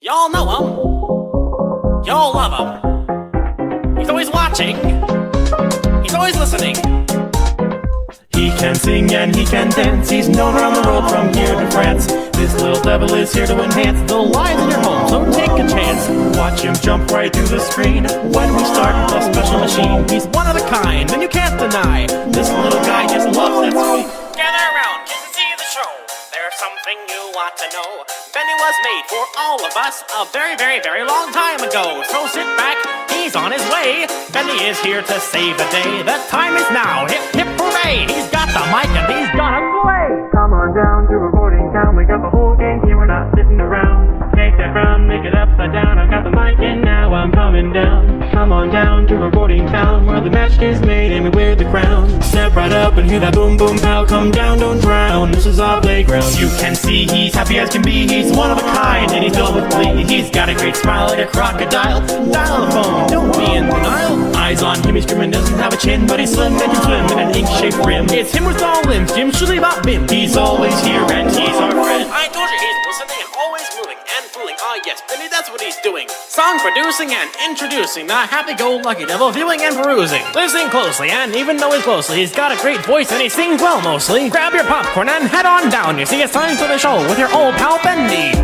Y'all know him. Y'all love him. He's always watching. He's always listening. He can sing and he can dance. He's known around the world from here to France. This little devil is here to enhance the lives in your home, so take a chance. Watch him jump right through the screen when we start the special machine. He's one of a kind, and you can't deny this little guy just loves that sweet. Gather around, kids, and see the show. There's something you want to know. Benny was made for all of us a very, very, very long time ago. So sit back, he's on his way. Benny is here to save the day. The time is now, hip, hip, hooray! He's got the mic and he's gonna play. Come on down to Recording Town. We got the whole gang here, we're not sitting around. Take that frown, make it upside down. I've got the mic and now I'm coming down. Come on down to Recording Town, where the match is made and we wear the crown. Step right up and hear that boom boom pow. Come down, don't drown, this is our playground. You can see he's happy as can be. He's one of a kind and he's filled with glee. He's got a great smile like a crocodile. Dial the phone, don't be in denial. Eyes on him, he's grim and doesn't have a chin, but he's slim and can swim in an ink-shaped rim. It's him with all limbs, Jim Shirley Bop Bim. He's always here and he's our friend. I told you he's listening and always moving and fooling. Ah yes, Benny, that's what he's doing. Song producing and introducing the happy-go-lucky devil, viewing and perusing. Listening closely, and even though he's closely, he's got a great voice and he sings well mostly. Grab your popcorn and head on down. You see, it's time for the show with your old pal Bendy.